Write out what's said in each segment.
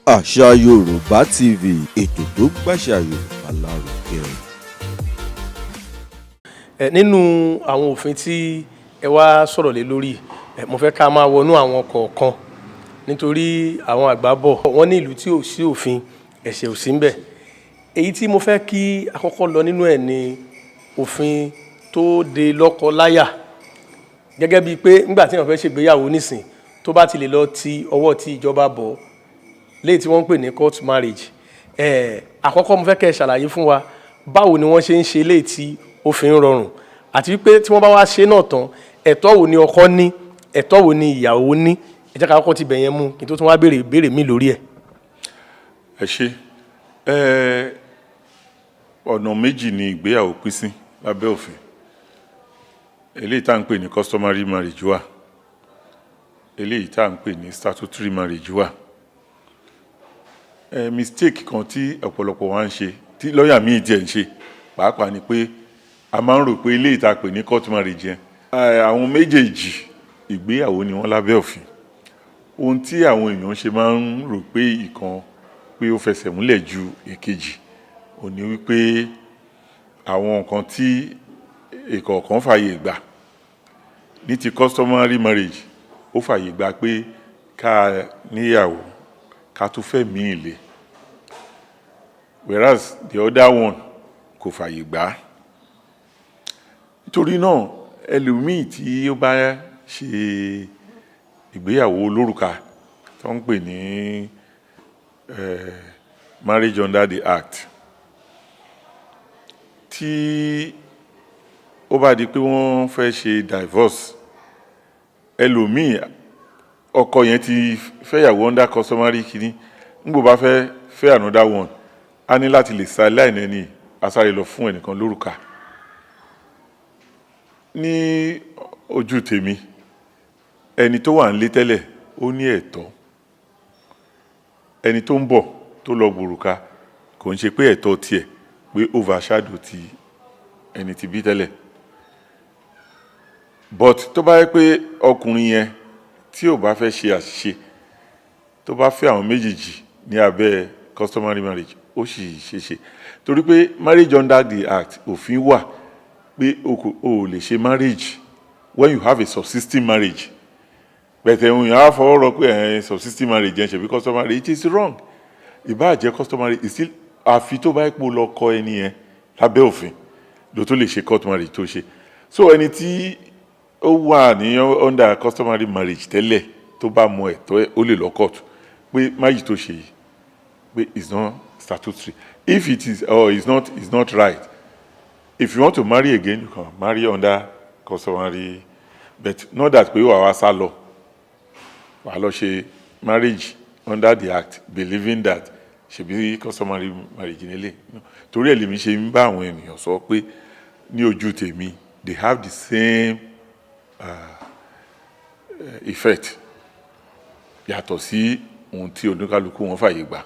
Àṣà Yorùbá TV, ètò tó gbàṣà Yorùbá lárugẹ. Nínú àwọn òfin tí ẹ wá sọ̀rọ̀ lé lórí, mo fẹ́ ká máa wọnú àwọn kọ̀ọ̀kan nítorí àwọn àgbà bọ̀ wọ́n ní ìlú tí ò sí òfin ẹ̀ṣẹ̀ ò sí ńbẹ̀. Èyí tí mo fẹ́ kí àkọ́kọ́ lọ nínú ẹ̀ ni òfin tó de lọ́kọ láyà, gẹ́gẹ́ bíi pé nígbà tí wọ́n fẹ́ ṣègbéyàwó nísìn tó bá ti lè lọ ti ọwọ́ tí ìjọba bọ̀ léyìí tí wọ́n ń pè ní court marriage. Àkọ́kọ́ mo fẹ́ kẹ́ ẹ ṣàlàyé fún wa báwo ni wọ́n ṣe ń ṣe léyìí tí ó fi ń rọrùn, àti wípé tí wọ́n bá wá ṣe náà tán ẹ̀tọ́ wo ni ọkọ ní, ẹ̀tọ́ wo ni ìyàwó ní. Ẹ jẹ́ ká kọ́kọ́ ti bẹ̀ yẹn mú kí n tó tún wá béèrè ìbéèrè mi lórí ẹ̀. Ẹ ṣé. Ọ̀nà méjì ni ìgbéyàwó pín sí lábẹ́ òfin. Eléyìí tá à ń pè ní customary marriage wà, eléyìí tá à ń pè ní statutory marriage wà. Mistake kan tí ọ̀pọ̀lọpọ̀ wa ń ṣe, tí lọ́ọ̀yà míì jẹ́ ń ṣe pàápàá ni pé a máa ń rò pé eléyìí tá a pè ní court marriage yẹn, àwọn méjèèjì ìgbéyàwó ni wọ́n lábẹ́ òfin. Ohun tí àwọn èèyàn ṣe máa ń rò pé ìkan pé ó fẹsẹ̀ múlẹ̀ ju èkejì, ó ní wípé àwọn nǹkan tí ìkọ̀ọ̀kan fàyè gbà. Ní ti customary marriage, ó fàyè gbà pé ká níyàwó ká tún fẹ́ míì lé, whereas the other one kò fàyè gbà. Nítorí náà ẹlòmíì tí ó bá ṣe ìgbéyàwó olórùka tó ń pè ní marriage under the act, tí ó bá di pé wọ́n fẹ́ ṣe divorce, ẹlòmíì ọkọ yẹn ti fẹ́yàwó under customary kìíní, nígbò bá fẹ́ another one, a ní láti lè sa láìní ẹni asáré lọ fún ẹnìkan lórùka. Ní ojú tèmi, ẹni tó wà nílé tẹ́lẹ̀ ó ní ẹ̀tọ́, ẹni tó ń bọ̀ tó lọ gbòrùka kò ń ṣe pé ẹ̀tọ́ tiẹ̀ pé overshadow ti ẹni tí bí tẹ́lẹ̀. But tó bá yẹ pé ọkùnrin yẹn tí ò bá fẹ́ ṣe àṣìṣe, tó bá fẹ́ àwọn méjèèjì ní abẹ́ customary marriage, ó sì ṣeéṣe. Torí pé marriage under the act, òfin wà pé o ò lè ṣe marriage when you have a subsisting marriage. Bẹ̀tẹ̀ òun yẹn á fọwọ́ rọ pé subsisting marriage yẹn ṣe bí customary, it is wrong. Ìbá jẹ́ customary, still àfi tó bá pò lọ kọ ẹni yẹn lábẹ́ òfin ló tó lè ṣe court marriage tó ṣe. So ẹni tí ó wà ní under customary marriage tẹ́lẹ̀ tó bá mọ ẹ̀tọ́ ẹ̀, ó lè lọ court pé marriage tó ṣe yìí pé it's not statutory. If it is or it's not right. If you want to marry again, you can marry under customary, but not that pé wàá wá sá lọ wàá lọ ṣe marriage under the act believing that ṣebí customary marriage nílé. Torí ẹ̀ lèmi ṣe ń bá àwọn ènìyàn sọ pé ní ojú tèmi they have the same effect, yàtọ̀ sí ohun tí oníkálukú wọn fàyè gbà.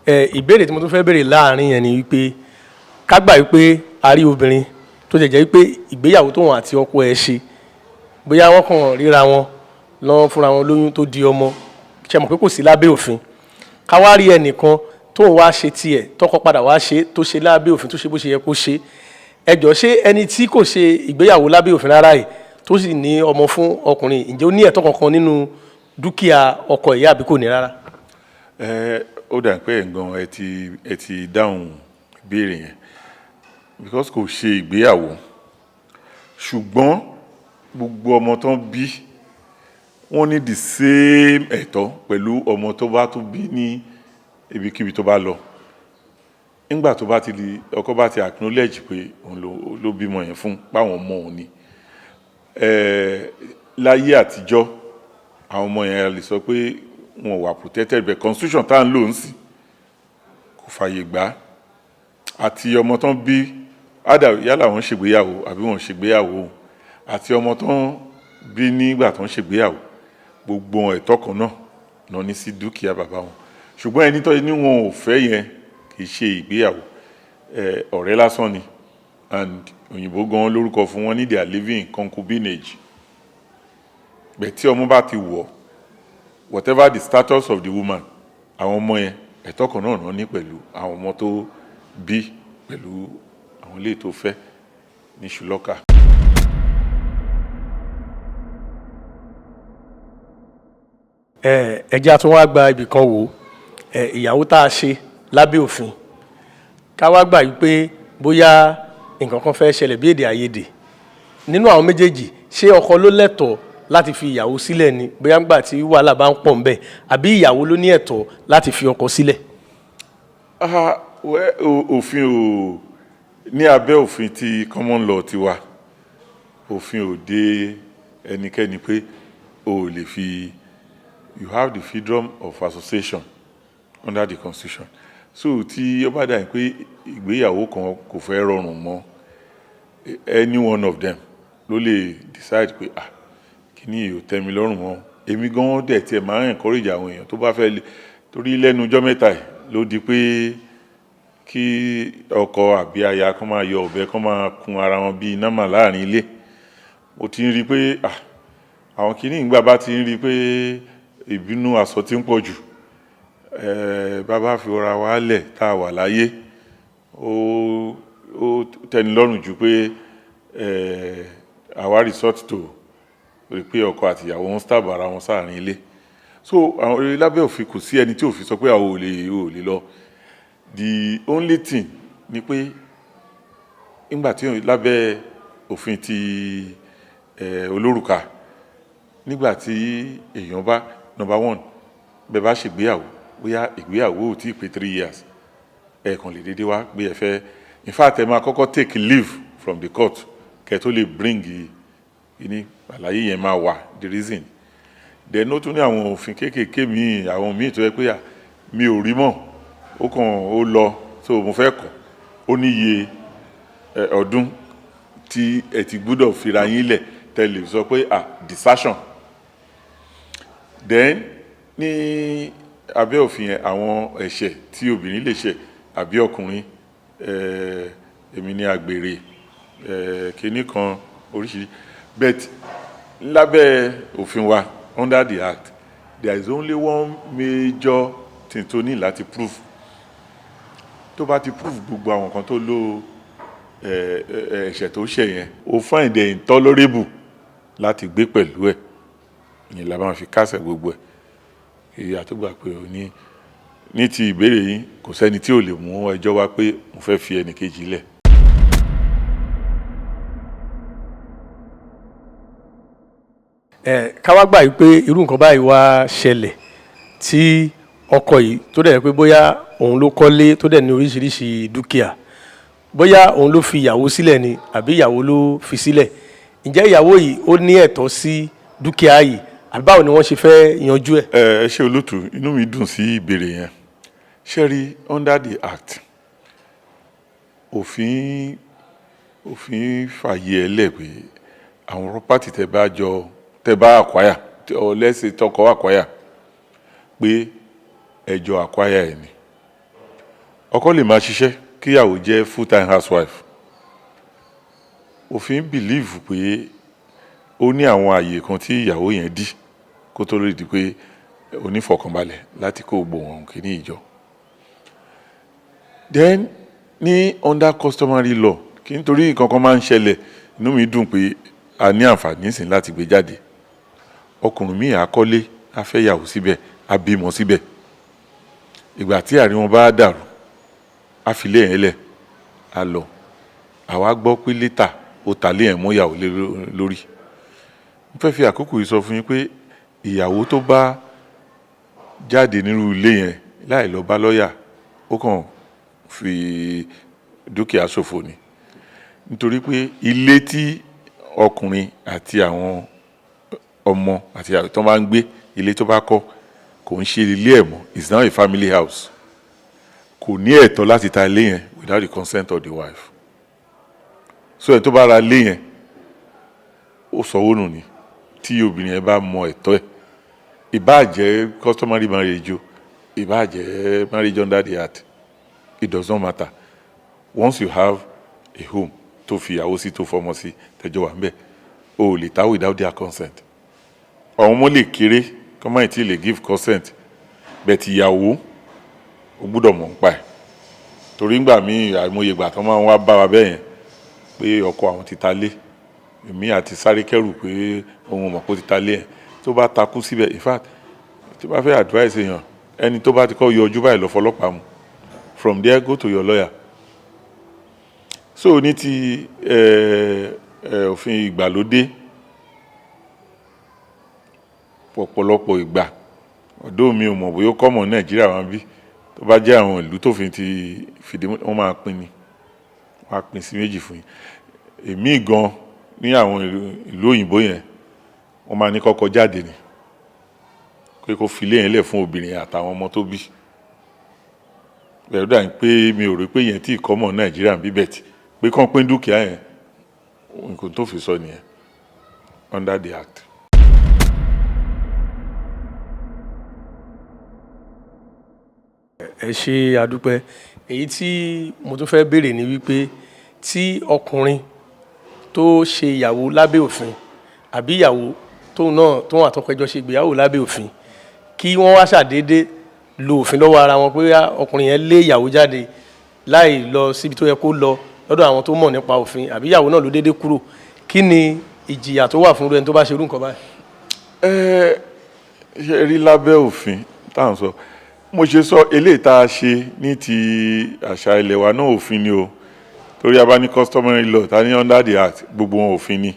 Ìbéèrè tí mo tún fẹ́ béèrè láàrin yẹn ni wípé ká gbà wípé a rí obìnrin tó jẹ́ wípé ìgbéyàwó tóun àti ọkọ ẹ̀ ṣe, bóyá wọ́n kàn ríra wọn lọ́wọ́ fúnra wọn lóyún tó di ọmọ, ṣe mọ̀ pé kò sí lábẹ́ òfin. Ká wá rí ẹnìkan tóun wá ṣe tiẹ̀, tọkọ padà wá ṣe tó ṣe lábẹ́ òfin, tó ṣe bó ṣe yẹ kó ṣe. Ẹ jọ̀ọ́, ṣé ẹni tí kò ṣe ìgbéyàwó lábẹ́ òfin rárá yìí tó sì ní ọmọ fún ọkùnrin, ǹjẹ́ ó ní ẹ̀tọ́ kankan nínú dúkìá ọkọ ìyá àbí kò ní rárá? Ó dà pé ẹ̀gbọ́n ẹ ti dáhùn ìbéèrè yẹn, because kò ṣe ìgbéyàwó, ṣùgbọ́n gbogbo ọmọ tán bí wọ́n ní the same ẹ̀tọ́ pẹ̀lú ọmọ tó bá tún bí ní ibikíbi tó bá lọ. Nígbà tó bá ti di ọkọ bá ti acknowledge pé òun ló bímọ yẹn fún páwọn ọmọ òun ni. Láyé àtijọ́ àwọn ọmọ yẹn lè sọ pé wọn wà protected, but constitution tá ń lò ń sìn kò fàyè gbà. Àti ọmọ tán bí yálà wọ́n ṣègbéyàwó àbí wọ́n ṣègbéyàwó, àti ọmọ tán bí nígbà tán ṣègbéyàwó, gbogbo ẹ̀tọ́ kan náà ní sí dúkìá bàbá wọn. Ṣùgbọ́n ẹni tó ní wọn ò fẹ́ yẹn kì í ṣe ìgbéyàwó, ọ̀rẹ́ lásán ni, and òyìnbó gan lórúkọ fún wọn ní they are living in concubinage. bẹ́ẹ̀ tí ọmọ bá ti wọ̀ whatever the status of the woman àwọn ọmọ yẹn ẹ̀tọ́ kan náà ní pẹ̀lú àwọn ọmọ tó bí pẹ̀lú àwọn ilé tó fẹ́ ní ṣùlọ́kà. ẹjẹ́ àtún wá gba ibì kan wò ìyàwó tá a ṣe lábẹ́ òfin ká wá gbà wípé bóyá nǹkan kan fẹ́ ṣẹlẹ̀ bí èdè àìyedè nínú àwọn méjèèjì ṣé ọkọ ló lẹ́tọ̀ọ́ láti fi ìyàwó sílẹ̀ ni bóyá ńgbà tí wàhálà bá ń pọ̀ ńbẹ̀ àbí ìyàwó ló ní ẹ̀tọ́ láti fi ọkọ sílẹ̀. òfin ò ní abẹ́ òfin ti common law ti wà òfin ò dé ẹnikẹ́ni pé o ò lè fi you have the freedom of association under the constitution so tí ó bá dà pé ìgbéyàwó kan kò fẹ́ rọrùn mọ́ any one of them ló lè decide pé kíní yìí ò tẹ́ mi lọ́rùn mọ́ èmi gan dẹ̀ tiẹ̀ máa ń encourage àwọn èèyàn tó bá fẹ́ lè torí lẹ́nu ọjọ́ mẹ́ta yìí ló di pé kí ọkọ àbí aya kan máa yọ ọ̀bẹ kan máa kun ara wọn bíi námà láàrin ilé mo ti ń rí i pé àwọn kíní ìgbà bá ti ń rí i pé ìbínú aṣọ tí ń pọ̀ jù bàbá fi ọra wa lẹ̀ tá a wà láyé ó tẹ́ni lọ́rùn jù pé àwa resort tó rí pé ọkọ àtìyàwó ń stab ara wọn sáàrin ilé so àwọn lábẹ́ òfin kò sí ẹni tí òfin sọ pé àwọn ò lè lọ the only thing ni pé nígbà tí lábẹ́ òfin ti olórùka nígbà tí èèyàn bá number one bẹ́ẹ̀ bá ṣègbéyàwó bóyá ìgbéyàwó ò tí ì pé 3 years ẹ kàn lè dédé wá gbé ẹ fẹ́ in fact ẹ máa kọ́kọ́ take leave from the court kẹ́ tó lè bring ní àlàyé yẹn máa wà the reason then ó tún ní àwọn òfin kéékèèké míì àwọn míì tó yẹ pé mi ò rí mọ́ ó kàn ó lọ so mo fẹ́ kọ̀ ó níye ọdún tí ẹ ti gbúdọ̀ fira yín lẹ̀ tẹ́lẹ̀ sọ pé desertion then ní abẹ́ òfin yẹn àwọn ẹ̀ṣẹ̀ tí obìnrin lè ṣẹ̀ àbí ọkùnrin èmi ní àgbèrè kìíní kan oríṣiríṣi but lábẹ́ òfin wa under the act there is only one major thing tó ní láti prove tó bá ti prove gbogbo àwọn kan tó lò ẹ̀ṣẹ̀ tó ṣẹ̀ yẹn ó find it intolerable láti gbé pẹ̀lú ẹ̀ ìyẹn la máa fi kásẹ̀ gbogbo ẹ̀ ìyá tó gbà pé ó ní ti ìbéèrè yín kò sẹ́ni tí ò lè mú ẹjọ́ wá pé mo fẹ́ fi ẹnì kejì lẹ̀. ká wá gbà yìí pé irú nǹkan báyìí wá ṣẹlẹ̀ tí ọkọ yìí tó dẹ̀ pé bóyá òun ló kọ́lé tó dẹ̀ ní oríṣiríṣi dúkìá bóyá òun ló fi ìyàwó sílẹ̀ ni àbí ìyàwó ló fi sílẹ̀ ǹjẹ́ ìyàwó yìí ó ní ẹ̀tọ́ sí dúkìá yìí àbí báwo ni wọ́n ṣe fẹ́ yanjú ẹ̀. ẹ ṣe olóòtú inú mi dùn sí ìbéèrè yẹn ṣe rí under the act òfin fàyè ẹ lẹ̀ pé àwọn property tẹ́ bá acquire lẹ́sẹ̀ tọkọ acquire pé ẹjọ́ acquire ẹ̀ ni ọkọ lè máa ṣiṣẹ́ kíyàwó jẹ́ full time housewife òfin believe pé ó ní àwọn àyè kan tí ìyàwó yẹn dí kó tó lè di pé onífọ̀kànbalẹ̀ láti kó gbòòrùn kìíní ìjọ then ní under customary law kí nítorí nǹkan kan máa ń ṣẹlẹ̀ inú mi dùn pé a ní àǹfààní sìn láti gbé jáde ọkùnrin míì àkọ́lé afẹ́yàwó síbẹ̀ abímọ síbẹ̀ ìgbà tí àárín wọn bá dàrú àfilẹ̀ yẹn lẹ̀ a lọ àwa gbọ́ pé létà ó ta lé ẹ̀ mọ́ ìyàwó lórí mo fẹ́ fi àkókò yìí sọ fún yín pé ìyàwó tó bá jáde nínú ilé yẹn láì lọ bá lọ́ọ̀yà ó kàn fi dúkìá ṣòfò ni nítorí pé ilé tí ọkùnrin àti àwọn ọmọ àti àwọn tó máa ń gbé ilé tó bá kọ́ kò ń ṣe ilé ẹ̀ mọ́ it's now a family house kò ní ẹ̀tọ́ láti ta ilé yẹn without the consent of the wife so ẹ̀ tó bá ra ilé yẹn ó sanwó nù ni tí obìnrin yẹn bá mọ ẹ̀tọ́ ẹ̀ ìbáà jẹ́ customary marriage o ìbáà jẹ́ marriage under the act it does not matter once you have a home tó fi ìyàwó sí tó fọmọ sí tẹjọ wà ń bẹ o ò lè ta without their consent àwọn ọmọ lè kéré kọ́ máa tí lè give consent bẹ̀t ìyàwó ó gbúdọ̀ mọ̀ nípa ẹ̀ torí ńgbà míì àìmọye ìgbà tó máa ń wá bá wa bẹ́ẹ̀ yẹn pé ọkọ àwọn ti ta lé èmi àti sáré kẹ́rù pé òun mọ̀ pé ó ti ta lé ẹ̀ tó bá takú síbẹ̀ in fact tí bá fẹ́ advice èèyàn ẹni tó bá ti kọ́ yọjú báyìí lọ fọlọ́pàá mu from there go to your lawyer. So ní ti òfin ìgbàlódé ọ̀pọ̀lọpọ̀ ìgbà ọ̀dọ́ mi ò mọ̀ bóyá ó kọ́mọ̀ Nàìjíríà wọn bí tó bá jẹ́ àwọn ìlú tófin ti fìdí wọ́n máa pín ni wọ́n á pín sí méjì fún yín. Èmi gan ní àwọn ìlú òyìnbó yẹn wọ́n máa ní kọ́kọ́ jáde ni pé kó fi ilé yẹn lẹ̀ fún obìnrin àtàwọn ọmọ tó bí. Bẹ̀rù dà ní pé mi ò rí pé yẹn tí ìkọ́mọ̀ Nàìjíríà ń bí bẹ̀tì pé kán pín dúkìá yẹn nǹkan tó fi sọ nìyẹn under the act. Ẹ ṣe àdúpẹ́. Èyí tí mo tún fẹ́ béèrè ni wípé tí ọkùnrin tó ṣe ìyàwó lábẹ́ òfin àbí ìyàwó tóun náà tóun àtọkọjọ ṣe ìgbéyàwó lábẹ́ òfin kí wọ́n wá ṣàdédé lo òfin lọ́wọ́ ara wọn pé ọkùnrin yẹn lé ìyàwó jáde láì lọ síbi tó yẹ kó lọ lọ́dọ̀ àwọn tó mọ̀ nípa òfin àbí ìyàwó náà ló dédé kúrò, kí ni ìjìyà tó wà fún ẹni tó bá ṣe irú nǹkan báyìí? Ṣe rí lábẹ́ òfin tá à ń sọ mo ṣe sọ eléyìí tá a ṣe ní ti àṣà ilẹ̀ wa náà òfin ni o torí a bá ní customary law ta ní under the act gbogbo wọn òfin ni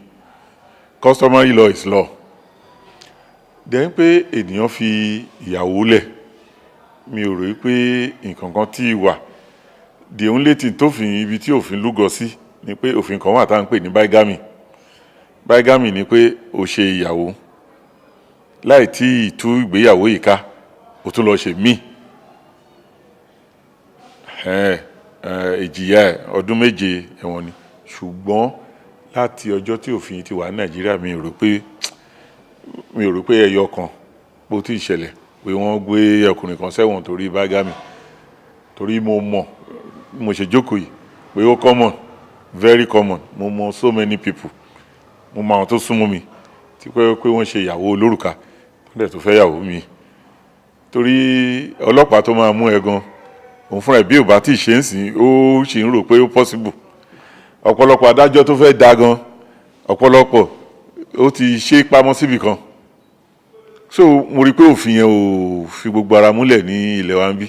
customary law is law. Dẹ́n pé ènìyàn fi ìyàwó lẹ̀ mi ò rò pé nǹkan kan tí wà the only thing tófin ibi tí òfin lúgọ sí ni pé òfin kan wà tá à ń pè ní bigamy. Bigamy ni pé o ṣe ìyàwó láì tí tú ìgbéyàwó yìí ká o tún lọ ṣe míì ìjìyà ọdún 7 ẹ̀wọ̀n ni. Ṣùgbọ́n láti ọjọ́ tí òfin ti wà ní Nàìjíríà mi ò rò pé ẹyọ kan bó ti ṣẹlẹ̀ pé wọ́n gbé ọkùnrin kan sẹ́wọ̀n torí bigamy torí mo mọ̀ mo ṣe jókòó yìí pé ó common very common mo mọ̀ so many people mo mọ̀ àwọn tó súnmọ́ mi tí pé wọ́n ṣe ìyàwó olórùka lẹ́ẹ̀ tó fẹ́ yàwó mi torí ọlọ́pàá tó máa mú ẹ gan òun fúnra ẹ̀ bí ò bá tí ì ṣe ń sìn ó sì ń rò pé ó possible. Ọ̀pọ̀lọpọ̀ adájọ́ tó fẹ́ da gan ọ̀pọ̀lọpọ̀ ó ti ṣe pamọ́ síbì kan. So mo rí pé òfin yẹn ò fi gbogbo ara múlẹ̀ ní ilẹ̀ wa ń bí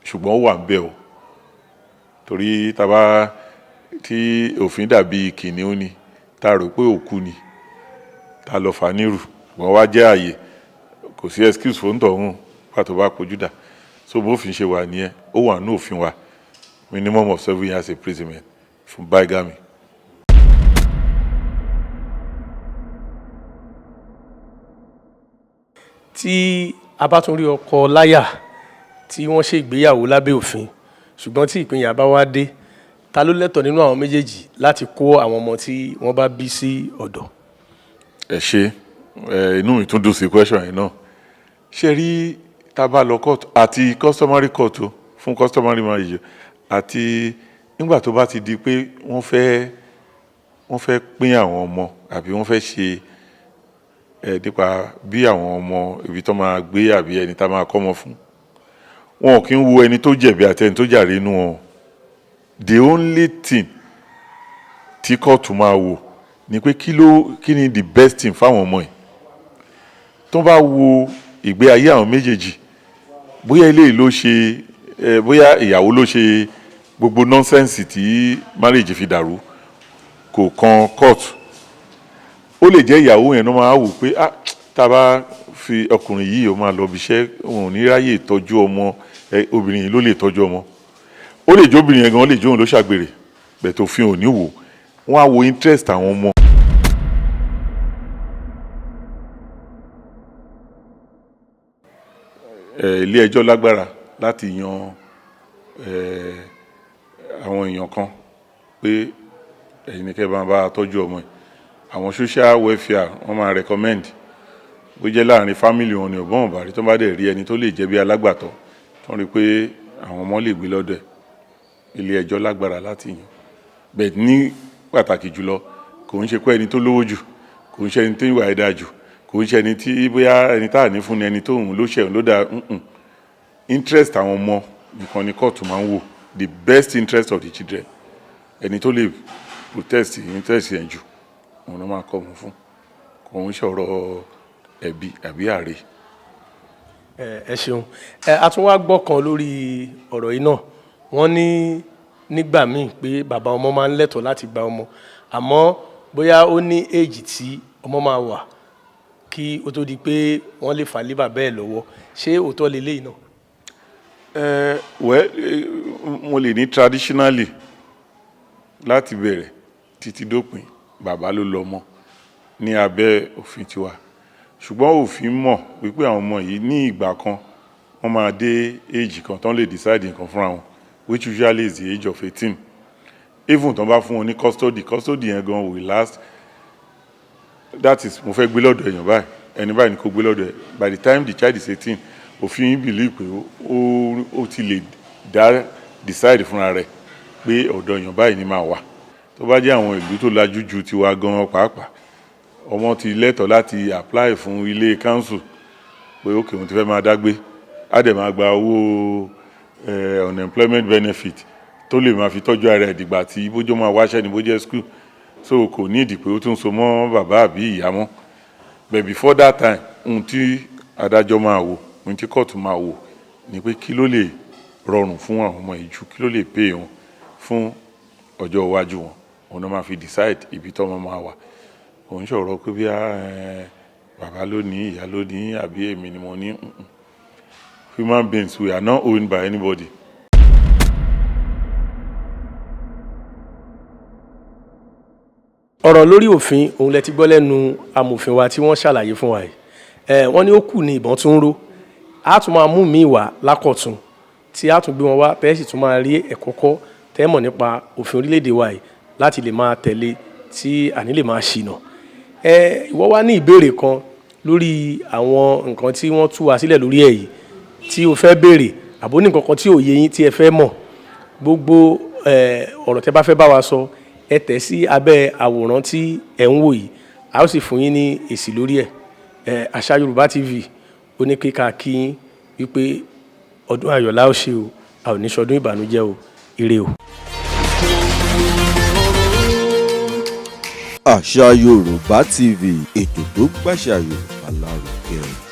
ṣùgbọ́n ó wà ń bẹ̀ o torí tí òfin dàbí kìnìún ni tá a rò pé òkú ni tá a lọ fà nírù ṣùgbọ́n wá jẹ́ àyè kò sí excuse fún tọ̀hún pàtó bá kojú dà. So bófin ṣe wà nìyẹn ó wà ní òfin wa minimum of 7 years imprisonment fún bigamy. Tí a bá tún rí ọkọ láyà tí wọ́n ṣe ìgbéyàwó lábẹ́ òfin ṣùgbọ́n tí ìpínyà bá wá dé ta ló lẹ́tọ̀ọ́ nínú àwọn méjèèjì láti kó àwọn ọmọ tí wọ́n bá bí sí ọ̀dọ̀? Ẹ ṣe inú mi tún dùn sí question yìí náà. Ṣé rí tá bá lọ court àti customary court o fún customary marriage àti nígbà tó bá ti di pé wọ́n fẹ́ pín àwọn ọmọ àbí wọ́n fẹ́ ṣe nípa bí àwọn ọmọ ibi tó máa gbé àbí ẹni tá máa kọ́mọ fún wọn kì í wo ẹni tó jẹ̀bi àti ẹni tó jàre inú wọn. The only thing tí kóòtù máa wò ni pé kí ni the best thing fáwọn ọmọ yìí tó bá wo ìgbé ayé àwọn méjèèjì bóyá eléyìí ló ṣe bóyá ìyàwó ló ṣe gbogbo nọ́nsẹ́ǹsì tí marriage fi dàrú kò kan court. Ó lè jẹ́ ìyàwó yẹn ló máa wò pé tá a bá fi ọkùnrin yìí ó máa lọ bí iṣẹ́ òun ò ní ráyè tọ́jú ọmọ obìnrin yìí ló lè tọ́jú ọmọ. Ó lè jẹ́ obìnrin yẹn gan ó lè jẹ́ òun ló ṣàgbèrè bẹ̀ẹ̀ tó fi hàn ní wò wọ́n á wo interest àwọn ọmọ. Ilé ẹjọ́ lágbára láti yan àwọn èèyàn kan pé ẹ̀yin ni kẹ́ bá tọ́jú ọmọ yìí. Àwọn social welfare wọ́n máa recommend bó jẹ́ láàrin family wọn ni ọ̀bọ̀n ọ̀bàrí tó bá dẹ̀ rí ẹni tó lè jẹ́ bí alágbàtọ́ tó ń rí pé àwọn ọmọ lè gbé lọ́dọ̀ ẹ̀. Ilé ẹjọ́ lágbára láti yan bẹ́ẹ̀ ní pàtàkì jùlọ kò ń ṣe pé ẹni tó lówó jù kò ń ṣe ẹni tó ìwà ẹ̀dá jù kò kò ń ṣe ẹni tí bóyá ẹni tá à ní fún ni ẹni tó ń ló ṣe ló dá interest àwọn ọmọ nìkan ni kóòtù máa ń wò, the best interest of the children, ẹni tó lè protest interest yẹn jù òun ló máa kọ́ wọn fún, kò ń ṣọ̀rọ̀ ẹbí àbí ààrẹ. ẹ ṣeun. A tún wá gbọ́ kan lórí ọ̀rọ̀ yìí náà, wọ́n ní nígbà míì pé bàbá ọmọ máa ń lẹ́tọ̀ọ́ láti gba ọmọ, àmọ́ bóyá ó ní èjì tí ọmọ máa wà kí ó tó di pé wọ́n lè fà lé bàbá ẹ̀ lọ́wọ́, ṣé òótọ́ leléyìí náà? Mo lè ní traditionally láti bẹ̀rẹ̀ títí dópin bàbá ló lọ́mọ ní abẹ́ òfin tiwa, ṣùgbọ́n òfin mọ̀ wípé àwọn ọmọ yìí ní ìgbà kan wọ́n máa dé age kan tán lè decide nǹkan fúnra wọn, which usually is the age of 18. Even tán bá fún wọn ní custody yẹn gan will last, that is mo fẹ́ gbé lọ́dọ̀ èèyàn báyìí, ẹni báyìí ni kò gbé lọ́dọ̀ ẹ̀, by the time the child is 18 òfin yìí believe pé ó ti lè dá decide fúnra rẹ̀ pé ọ̀dọ̀ èèyàn báyìí ni máa wà. Tó bá jẹ́ àwọn ìlú tó lajú ju tiwa gan pàápàá, ọmọ ti lẹ́tọ̀ọ́ láti apply fún ilé council pé ókè òun ti fẹ́ máa dágbé, á dẹ̀ máa gba owó unemployment benefit tó lè máa fi tọ́jú ara ẹ̀ dìgbà tí bójú máa wáṣẹ́ ní bójú school, so kò ní ìdí pé ó tún so mọ́ bàbá àbí ìyá mọ́. But before that time ohun tí adájọ́ máa wò, ohun tí kóòtù máa wò ni pé kí ló lè rọrùn fún àwọn ọmọ ìjú, kí ló lè pay wọn fún ọjọ́ iwájú wọn, òun náà máa fi decide ibi tó ọmọ máa wà. Kò ń ṣọ̀rọ̀ pé bí bàbá ló ní, ìyá ló ní àbí èmi ni mo ní. Human beings, we are not owned by anybody. Ọ̀rọ̀ lórí òfin òun lẹ ti gbọ́ lẹ́nu amòfin wa tí wọ́n ṣàlàyé fún wa yìí. Wọ́n ní ó kù ní ìbọn tún ró, a tún máa mú míì wá lákọ̀tún tí a tún gbé wọn wá tẹ́ sì tún máa rí ẹ̀kọ́ kọ́ tẹ́ mọ̀ nípa òfin orílẹ̀-èdè wa yìí láti lè máa tẹ̀lé tí àní lè máa ṣìnà. Ìwọ wá ní ìbéèrè kan lórí àwọn nǹkan tí wọ́n tú wa sílẹ̀ lórí ẹ̀ yìí tí o fẹ́ béèrè, àbó ní nǹkan kan tí ò yé yín tí ẹ fẹ́ mọ̀, gbogbo ọ̀rọ̀ tẹ́ bá fẹ́ bá wa sọ ẹ tẹ̀ sí abẹ́ àwòrán tí ẹ ń wò yìí, a ó sì fún yín ní èsì lórí ẹ̀. Àṣà Yorùbá TV ó ní kíkà kí yín wípé ọdún ayọ̀ la ó ṣe o, a ò ní ṣọdún ìbànújẹ́ o, ire o. Àṣà Yorùbá TV, ètò tó gbàṣà Yorùbá lárugẹ.